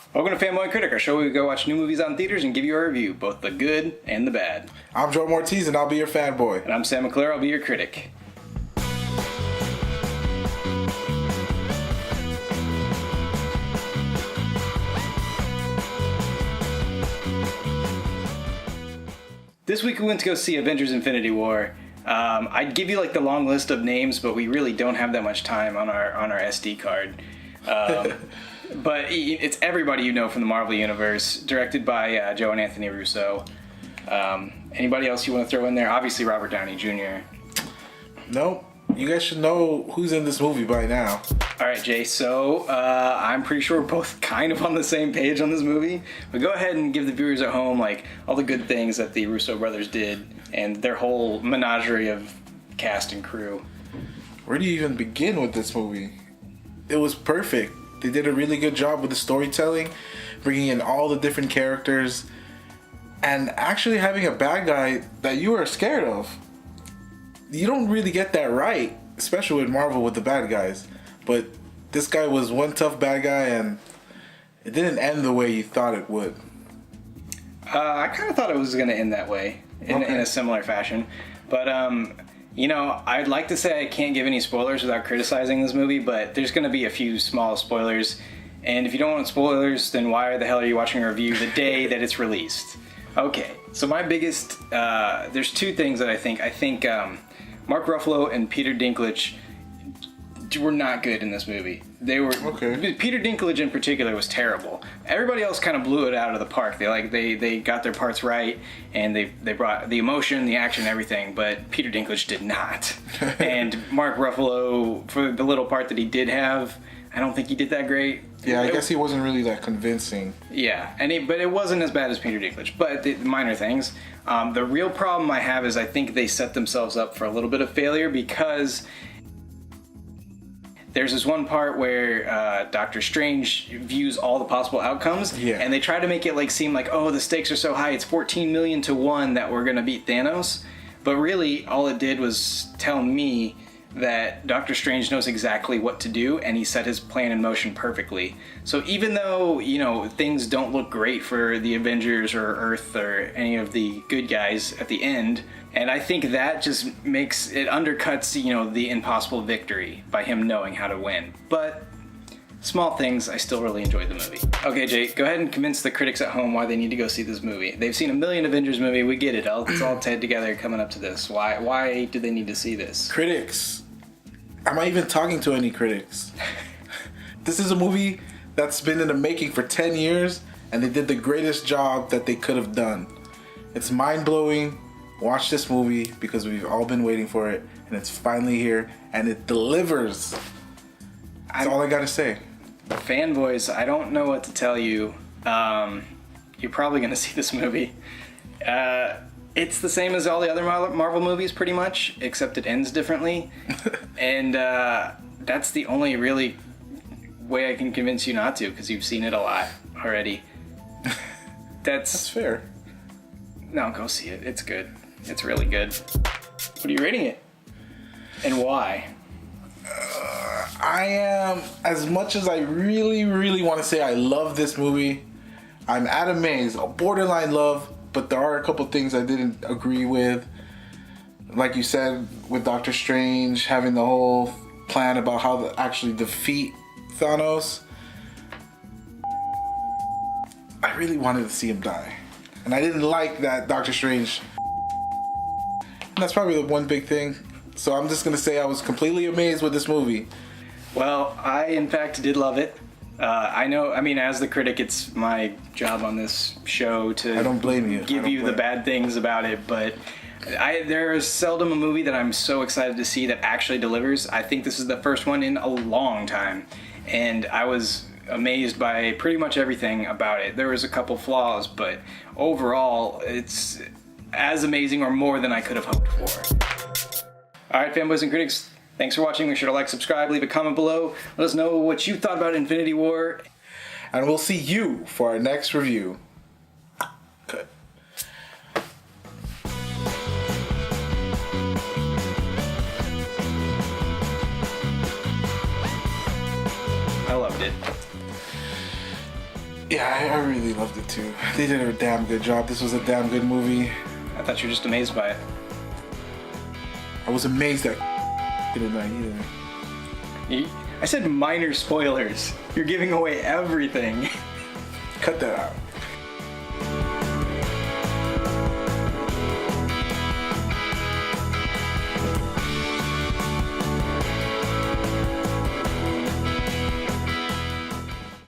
Welcome to Fanboy Critic, our show where we go watch new movies on theaters and give you a review, both the good and the bad. I'm Joe Ortiz, and I'll be your fanboy. And I'm Sam McClure, I'll be your critic. This week we went to go see Avengers Infinity War. I'd give you like the long list of names, but we really don't have that much time on our SD card. But it's everybody you know from the Marvel Universe, directed by Joe and Anthony Russo. Anybody else you want to throw in there? Obviously Robert Downey Jr. Nope. You guys should know who's in this movie by now. Alright, Jay, so I'm pretty sure we're both kind of on the same page on this movie. But go ahead and give the viewers at home like all the good things that the Russo brothers did and their whole menagerie of cast and crew. Where do you even begin with this movie? It was perfect. They did a really good job with the storytelling, bringing in all the different characters, and actually having a bad guy that you are scared of. You don't really get that right, especially with Marvel with the bad guys. But this guy was one tough bad guy, and it didn't end the way you thought it would. I kind of thought it was going to end that way, in a similar fashion. But, you know, I'd like to say I can't give any spoilers without criticizing this movie, but there's going to be a few small spoilers. And if you don't want spoilers, then why the hell are you watching a review the day that it's released? Okay, so my biggest, there's two things that I think. Mark Ruffalo and Peter Dinklage were not good in this movie. They were Peter Dinklage in particular was terrible. Everybody else kind of blew it out of the park. They got their parts right, and they brought the emotion, the action, everything. But Peter Dinklage did not. And Mark Ruffalo, for the little part that he did have, I don't think he did that great. Yeah, I guess he wasn't really that convincing. Yeah, but it wasn't as bad as Peter Dinklage. But the minor things. The real problem I have is I think they set themselves up for a little bit of failure because there's this one part where Doctor Strange views all the possible outcomes, and they try to make it seem like, oh, the stakes are so high, it's 14 million to 1 that we're going to beat Thanos. But really, all it did was tell me that Doctor Strange knows exactly what to do, and he set his plan in motion perfectly. So even though, you know, things don't look great for the Avengers or Earth or any of the good guys at the end, and I think that just undercuts, you know, the impossible victory by him knowing how to win. But small things, I still really enjoyed the movie. Okay, Jake, go ahead and convince the critics at home why they need to go see this movie. They've seen a million Avengers movie, we get it. It's all tied together coming up to this. Why do they need to see this? Critics. Am I even talking to any critics? This is a movie that's been in the making for 10 years, and they did the greatest job that they could have done. It's mind-blowing. Watch this movie because we've all been waiting for it, and it's finally here, and it delivers. That's all I gotta say. Fanboys, I don't know what to tell you. You're probably gonna see this movie. It's the same as all the other Marvel movies, pretty much, except it ends differently. And that's the only really way I can convince you not to, because you've seen it a lot already. That's fair. No, go see it. It's good. It's really good. What are you rating it? And why? I am, as much as I really, really want to say I love this movie, I'm at a maze, a borderline love, but there are a couple things I didn't agree with. Like you said, with Doctor Strange having the whole plan about how to actually defeat Thanos. I really wanted to see him die. And I didn't like that Doctor Strange. And that's probably the one big thing. So I'm just going to say I was completely amazed with this movie. Well, I in fact did love it. I know, I mean, as the critic, it's my job on this show to I don't blame you. Give you the bad things about it, but there is seldom a movie that I'm so excited to see that actually delivers. I think this is the first one in a long time, and I was amazed by pretty much everything about it. There was a couple flaws, but overall, it's as amazing or more than I could have hoped for. Alright, fanboys and critics, thanks for watching. Make sure to like, subscribe, leave a comment below. Let us know what you thought about Infinity War. And we'll see you for our next review. Good. I loved it. Yeah, I really loved it too. They did a damn good job. This was a damn good movie. I thought you were just amazed by it. I was amazed that didn't die either. I said minor spoilers. You're giving away everything. Cut that out.